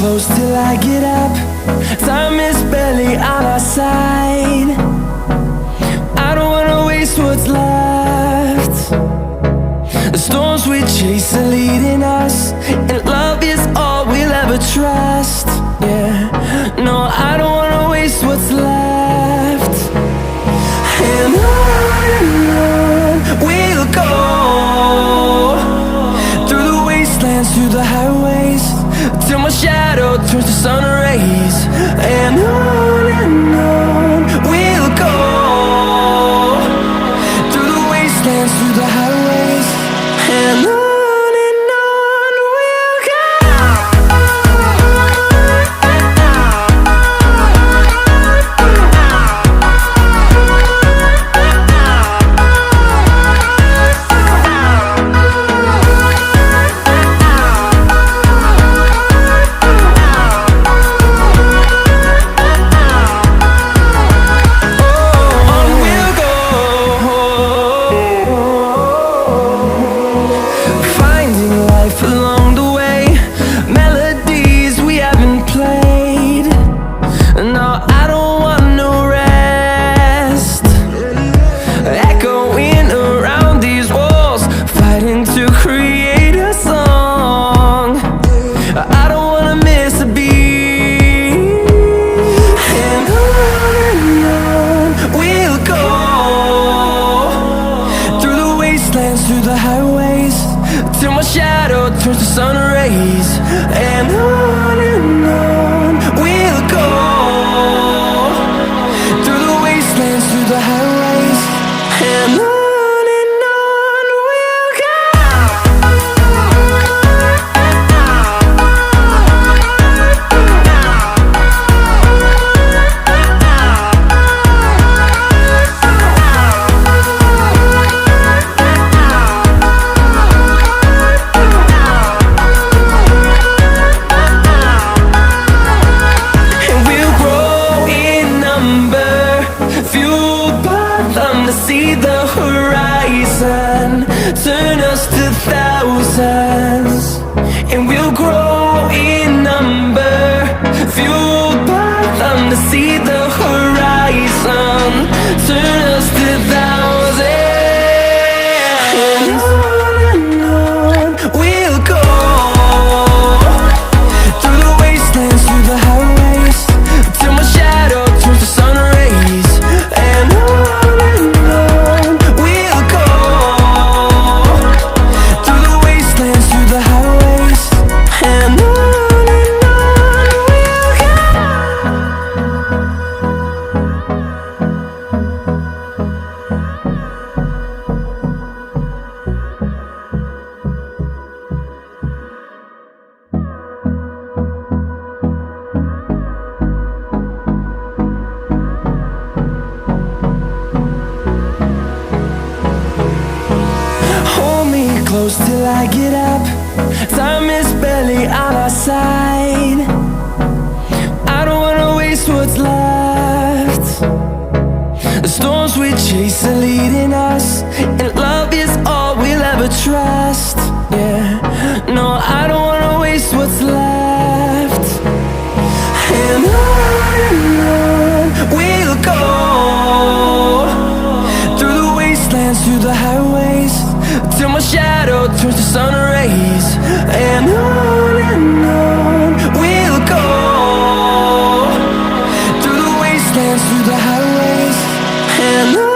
close till I get up. Time is barely on our side. I don't wanna waste what's left. The storms we chase are leading us, and love is all we'll ever trust. Yeah, no, I don't wanna waste what's left. And on we'll go, through the wastelands, through the highways, till my shadow turns to sun rays. And on we'll go, through the wastelands, through the highways, and on we'll go. Along the way, melodies we haven't played. No, I don't want no rest. Echoing around these walls, fighting to create a song. I don't wanna miss a beat. And on we'll go, through the wastelands, through the highways, till my shadow turns to sun rays. And on we'll go, through the wastelands, through the highways, and on we'll go. See the horizon turn us to thousands, and we'll grow in number, fueled by them. To see the horizon turn us to thousands, and on we'll go, through the wastelands, through the highways, till my shadow turns to sun rays. And close till I get up. Time is barely on our side. I don't wanna waste what's left. The storms we chase are leading us, and love is all we'll ever trust. Yeah, no, I don't wanna waste what's left. And on we'll go, through the wastelands, through the highways, till my shadow turns to sun rays. And on we'll go, through the wastelands, through the highways, and on.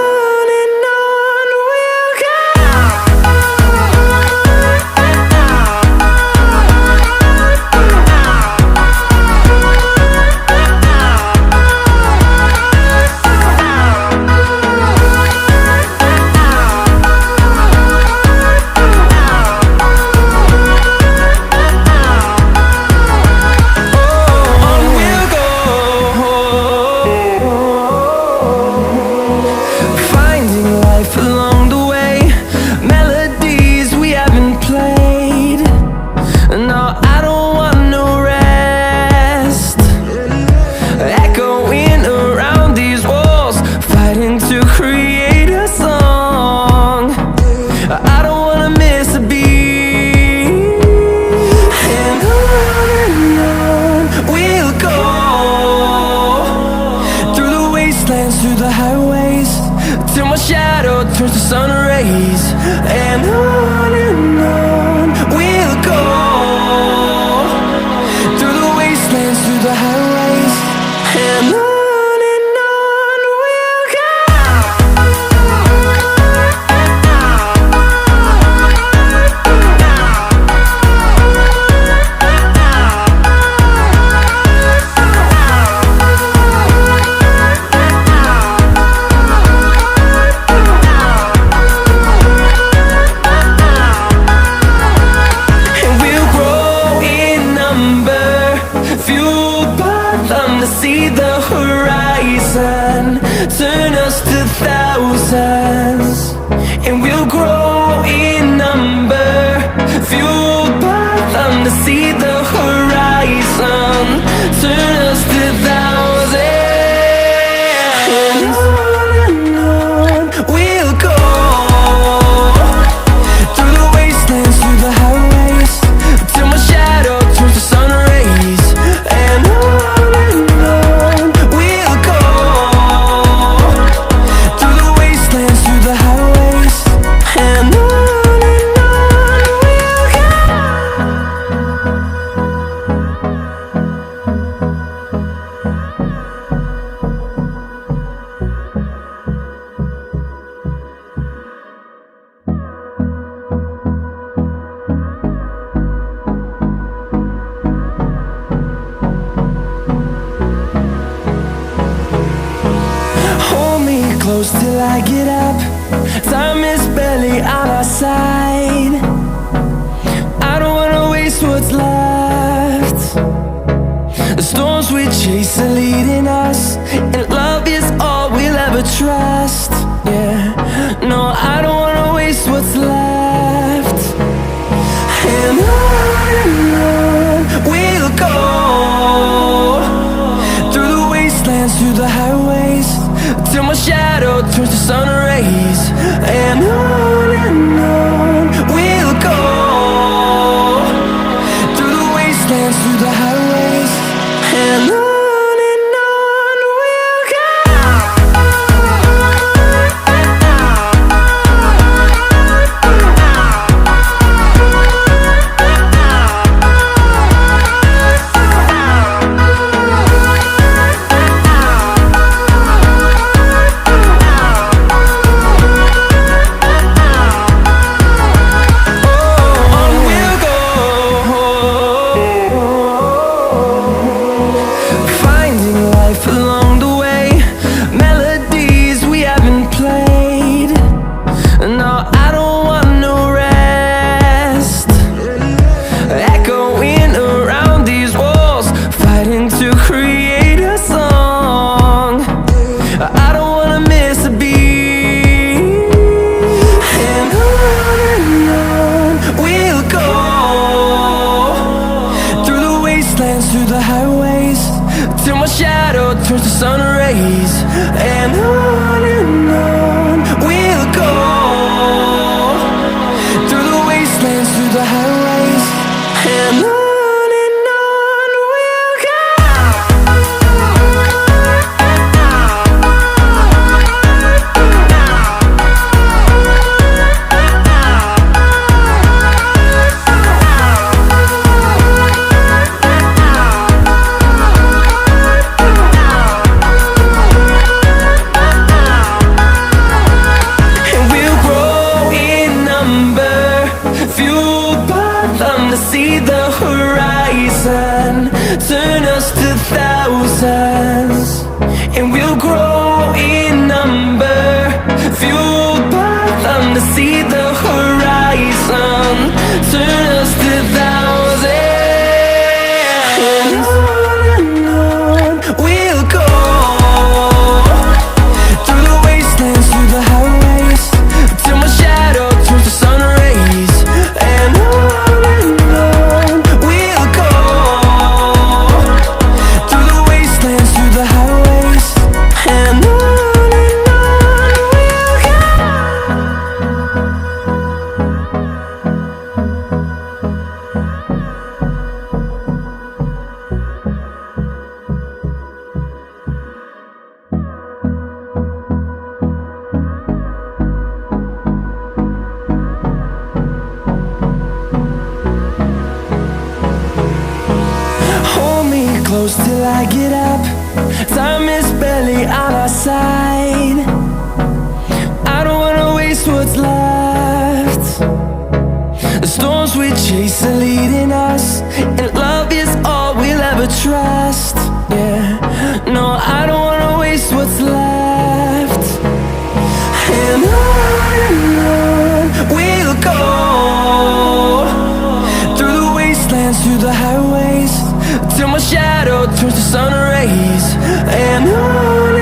close till I get up. Time is barely on our side. I don't wanna waste what's left. The storms we chase are leading us, and love is all we'll ever trust. Yeah, no, I don't wanna waste what's left. And on we'll go, through the wastelands, through the highways, till my shadow turns to sun rays. And on we'll go, through the wastelands, through the highways, and on we'll go. Along the way, melodies we haven't played. No, I don't want no rest. Echoing around these walls, fighting to create a song. I don't wanna miss a beat. And on we'll go, through the wastelands, through the highways, till my shadow turns to sun rays. And on we'll go, through the wastelands, through the highways, and on we'll go. To see the horizon turn us to thousands, and we'll grow in number, fueled by them. To see the horizon turn us to thousands, and on we'll go, through the wastelands, through the highways, till my shadow turns to sun rays. And close till I get up. Time is barely on our side. I don't wanna waste what's left. The storms we chase are leading us, and love is all we'll ever trust. Yeah, no, I don't wanna waste what's left. And on we'll go, through the wastelands, through the highways, till my shadow turns to sun rays. And on